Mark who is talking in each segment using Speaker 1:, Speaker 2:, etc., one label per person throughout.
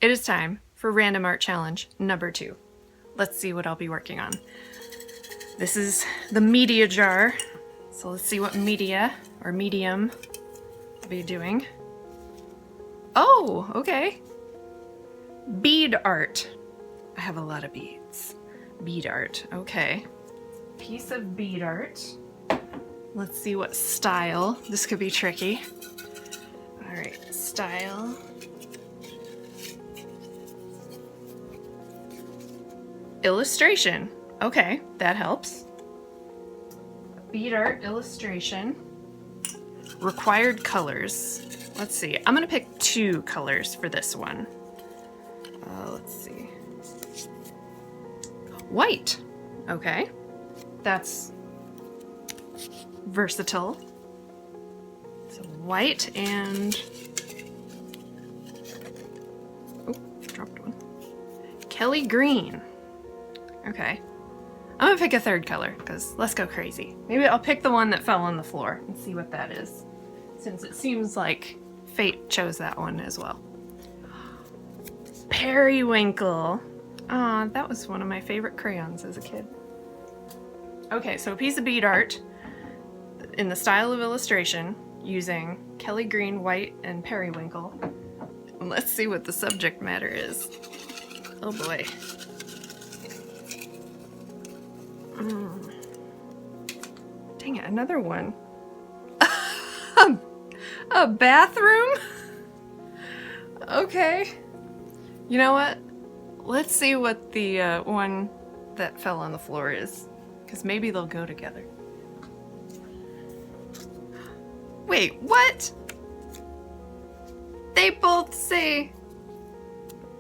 Speaker 1: It is time for Random Art Challenge number 2. Let's see what I'll be working on. This is the media jar, so let's see what media or medium I'll be doing. Oh, okay. Bead art. I have a lot of beads. Bead art, okay. Piece of bead art. Let's see what style. This could be tricky. All right, style. Illustration. Okay, that helps. Bead art illustration. Required colors. Let's see. I'm gonna pick 2 colors for this one. Let's see. White. Okay. That's versatile. So white and... oh, dropped one. Kelly green. Okay. I'm gonna pick a 3rd color, because let's go crazy. Maybe I'll pick the one that fell on the floor and see what that is, since it seems like fate chose that one as well. Periwinkle. That was one of my favorite crayons as a kid. Okay, so a piece of bead art in the style of illustration using Kelly green, white, and periwinkle. And let's see what the subject matter is. Oh boy. Dang it, another one. A bathroom? Okay. You know what? Let's see what the one that fell on the floor is, because maybe they'll go together. Wait, what? They both say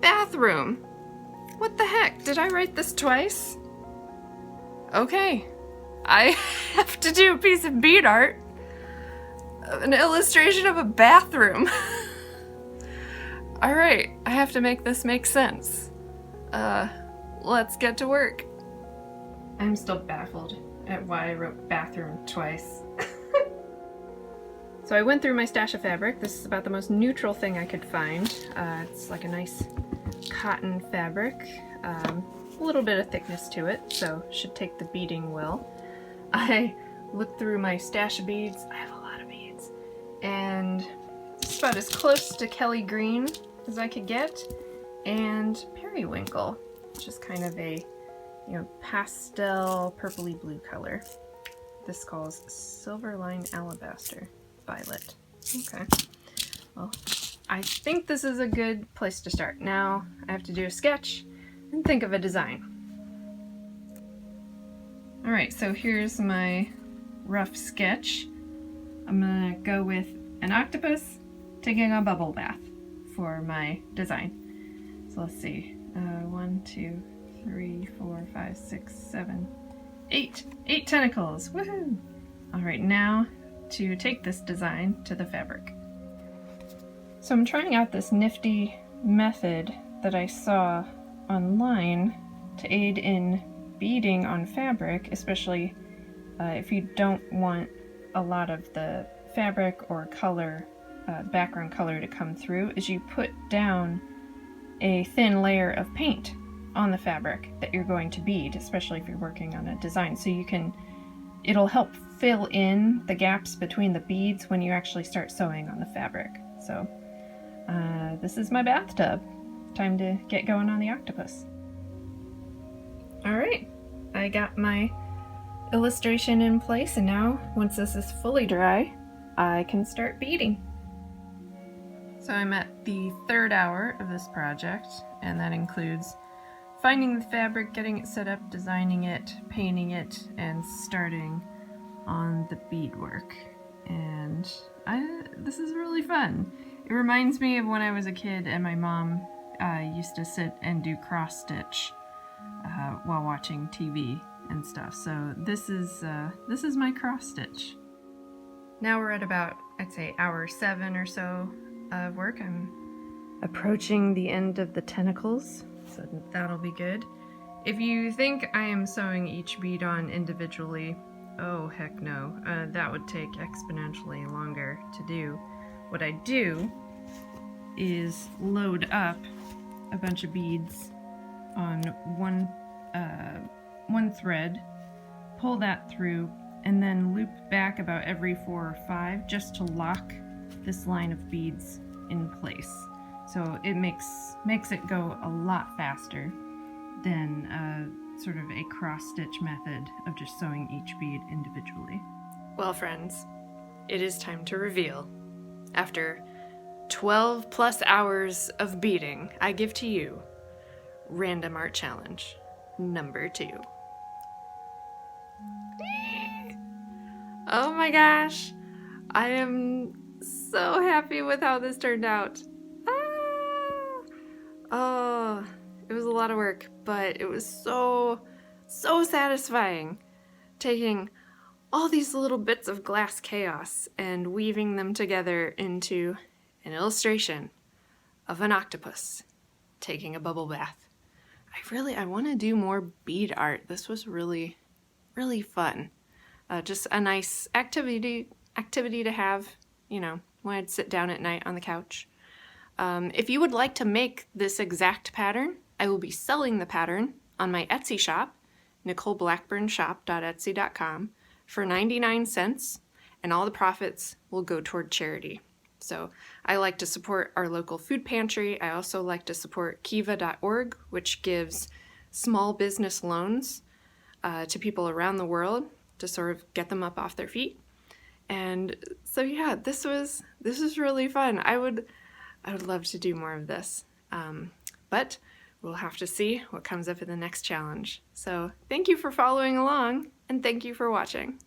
Speaker 1: bathroom. What the heck? Did I write this twice? Okay, I have to do a piece of bead art, an illustration of a bathroom. All right, I have to make this make sense. Let's get to work. I'm still baffled at why I wrote bathroom twice. So I went through my stash of fabric. This is about the most neutral thing I could find. It's like a nice cotton fabric. A little bit of thickness to it, so should take the beading well. I looked through my stash of beads. I have a lot of beads. And it's about as close to Kelly green as I could get. And periwinkle, which is kind of a, pastel purpley blue color. This calls silver line alabaster violet. Okay. Well, I think this is a good place to start. Now I have to do a sketch and think of a design. Alright, so here's my rough sketch. I'm gonna go with an octopus taking a bubble bath for my design. So let's see. 1, 2, 3, 4, 5, 6, 7, 8. 8 tentacles. Woohoo! Alright, now to take this design to the fabric. So I'm trying out this nifty method that I saw online to aid in beading on fabric, especially if you don't want a lot of the fabric or color, background color to come through, is you put down a thin layer of paint on the fabric that you're going to bead, especially if you're working on a design. So it'll help fill in the gaps between the beads when you actually start sewing on the fabric. So this is my bathtub. Time to get going on the octopus. Alright, I got my illustration in place, and now, once this is fully dry, I can start beading. So I'm at the 3rd hour of this project, and that includes finding the fabric, getting it set up, designing it, painting it, and starting on the beadwork. And this is really fun. It reminds me of when I was a kid and my mom used to sit and do cross stitch while watching TV and stuff. So this is my cross stitch. Now we're at about, I'd say, hour 7 or so of work. I'm approaching the end of the tentacles, so that'll be good. If you think I am sewing each bead on individually, oh heck no, that would take exponentially longer to do. What I do is load up a bunch of beads on one thread, pull that through, and then loop back about every 4 or 5 just to lock this line of beads in place. So it makes it go a lot faster than sort of a cross-stitch method of just sewing each bead individually.
Speaker 2: Well, friends, it is time to reveal. After 12 plus hours of beading, I give to you Random Art Challenge number 2. Oh my gosh, I am so happy with how this turned out. Oh, it was a lot of work, but it was so satisfying taking all these little bits of glass chaos and weaving them together into an illustration of an octopus taking a bubble bath. I want to do more bead art. This was really fun. Just a nice activity to have, when I'd sit down at night on the couch. If you would like to make this exact pattern, I will be selling the pattern on my Etsy shop, NicoleBlackburnShop.etsy.com, for 99 cents, and all the profits will go toward charity. So I like to support our local food pantry. I also like to support Kiva.org, which gives small business loans to people around the world to sort of get them up off their feet. And so yeah, this was really fun. I would love to do more of this, but we'll have to see what comes up in the next challenge. So thank you for following along, and thank you for watching.